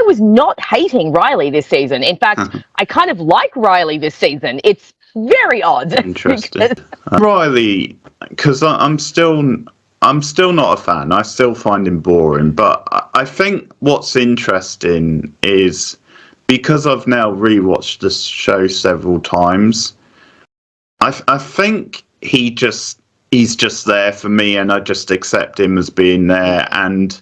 was not hating Riley this season. In fact, I kind of like Riley this season. It's very odd. Interesting. Riley, because I'm still not a fan. I still find him boring. But I think what's interesting is, because I've now rewatched the show several times, I think he's just there for me, and I just accept him as being there. And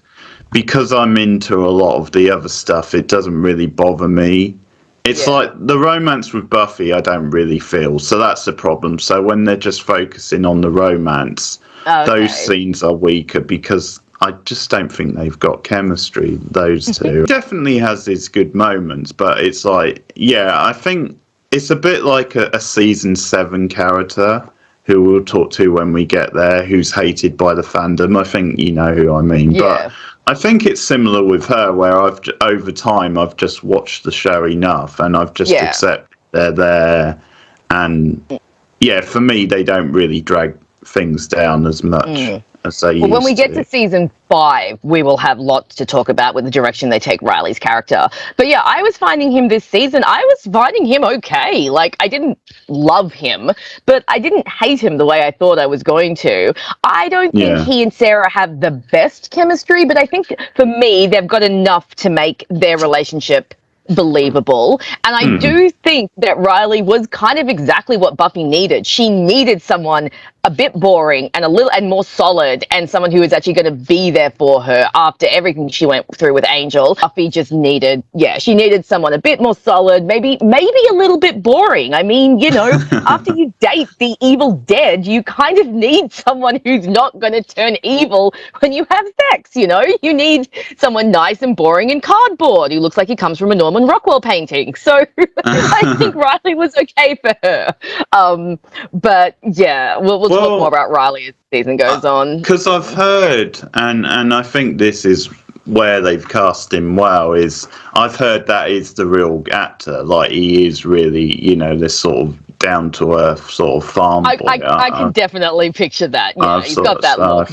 because I'm into a lot of the other stuff, it doesn't really bother me. It's like the romance with Buffy, I don't really feel. So that's the problem. So when they're just focusing on the romance, those scenes are weaker because I just don't think they've got chemistry, those two. Definitely has his good moments, but it's like, I think it's a bit like a season 7 character who we'll talk to when we get there, who's hated by the fandom. I think you know who I mean. Yeah. But I think it's similar with her, where over time I've just watched the show enough, and I've just accepted they're there. And for me, they don't really drag things down as much as they used to. When we get to season 5, we will have lots to talk about with the direction they take Riley's character. But I was finding him this season, I was finding him okay. Like, I didn't love him, but I didn't hate him the way I thought I was going to. I don't think he and Sarah have the best chemistry, but I think for me, they've got enough to make their relationship believable. And I do think that Riley was kind of exactly what Buffy needed. She needed someone a bit boring and more solid, and someone who was actually going to be there for her after everything she went through with Angel. Buffy just needed, she needed someone a bit more solid, maybe a little bit boring. I mean, after you date the evil dead, you kind of need someone who's not going to turn evil when you have sex, You need someone nice and boring and cardboard who looks like he comes from a Norman Rockwell painting. So I think Riley was okay for her. But we'll talk more about Riley as the season goes on. Because I've heard, and I think this is where they've cast him well, is I've heard that is the real actor. Like, he is really, this sort of down-to-earth sort of farm boy. I can definitely picture that. Yeah, he's got that look.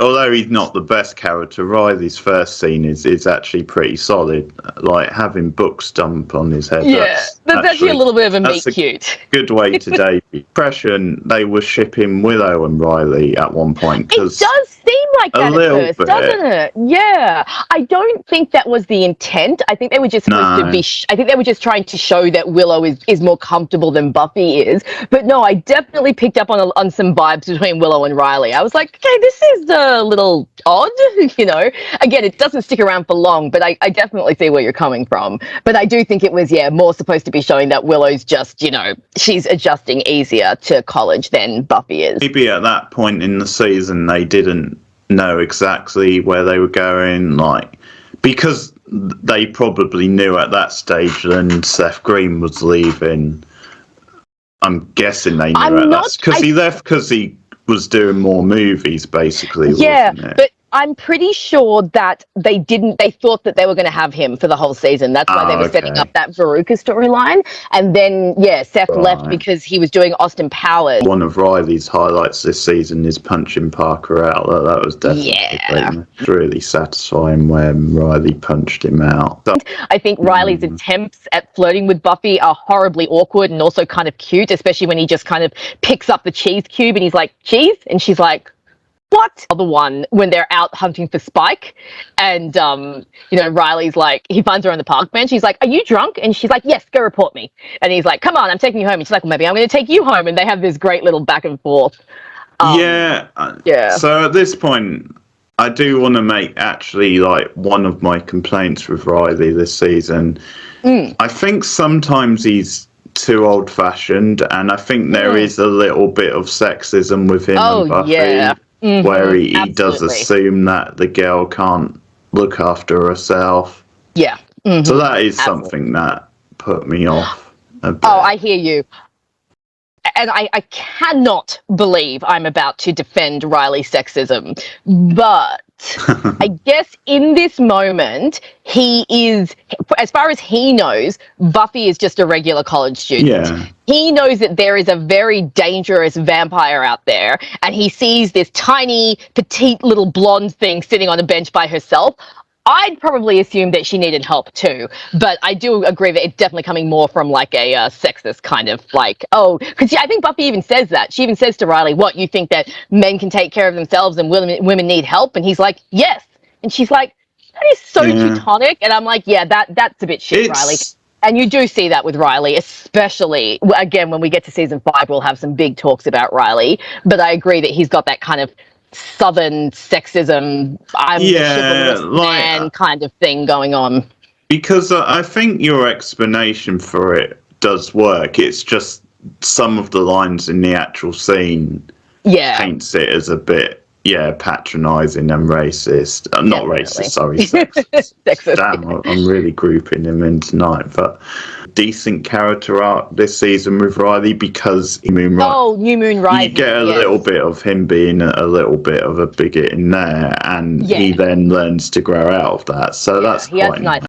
Although he's not the best character, Riley's first scene is actually pretty solid. Like, having books dumped on his head. Yeah, that's actually a little bit of a meet cute. Good way to date. Impression, they were shipping Willow and Riley at one point. It does seem like that at first, doesn't it? Yeah. I don't think that was the intent. I think they were just supposed to be... I think they were just trying to show that Willow is more comfortable than Buffy is. But no, I definitely picked up on some vibes between Willow and Riley. I was like, okay, this is a little odd, Again, it doesn't stick around for long, but I definitely see where you're coming from. But I do think it was, more supposed to be showing that Willow's just, she's adjusting easier to college than Buffy is. Maybe at that point in the season, they didn't know exactly where they were going, because they probably knew at that stage when Seth Green was leaving. I'm guessing they knew because he left because he was doing more movies, basically. Yeah, wasn't it? But I'm pretty sure that they thought that they were going to have him for the whole season. That's why they were setting up that Veruca storyline. And then, Seth left because he was doing Austin Powers. One of Riley's highlights this season is punching Parker out. That was definitely really satisfying when Riley punched him out. I think Riley's attempts at flirting with Buffy are horribly awkward and also kind of cute, especially when he just kind of picks up the cheese cube and he's like, cheese? And she's like, what? The one when they're out hunting for Spike, and Riley's like, he finds her on the park bench. He's like, "Are you drunk?" And she's like, "Yes, go report me." And he's like, "Come on, I'm taking you home." And she's like, "Well, maybe I'm going to take you home." And they have this great little back and forth. So at this point, I do want to make actually one of my complaints with Riley this season. I think sometimes he's too old-fashioned, and I think there is a little bit of sexism with him and Buffy. Yeah. Where he does assume that the girl can't look after herself. Yeah. So that is something that put me off a bit. Oh, I hear you. And I cannot believe I'm about to defend Riley's sexism. But I guess in this moment, he is, as far as he knows, Buffy is just a regular college student. Yeah. He knows that there is a very dangerous vampire out there, and he sees this tiny, petite little blonde thing sitting on a bench by herself. I'd probably assume that she needed help too, but I do agree that it's definitely coming more from like a sexist kind of like, oh, because I think Buffy even says that. She even says to Riley, "What, you think that men can take care of themselves and women need help?" And he's like, "Yes," and she's like, "That is so Yeah. Teutonic," and I'm like, "Yeah, that's a bit shit, Riley." It's And you do see that with Riley, especially again when we get to season 5, we'll have some big talks about Riley. But I agree that he's got that kind of Southern sexism, I'm the chivalrous man kind of thing going on. because I think your explanation for it does work. It's just some of the lines in the actual scene paints it as a bit patronising and racist. Not racist, sorry, sexist. Sexist. Damn, I'm really grouping him in tonight. But decent character arc this season with Riley because New Moon Rising. You get a little bit of him being a little bit of a bigot in there, and he then learns to grow out of that. So that's quite nice.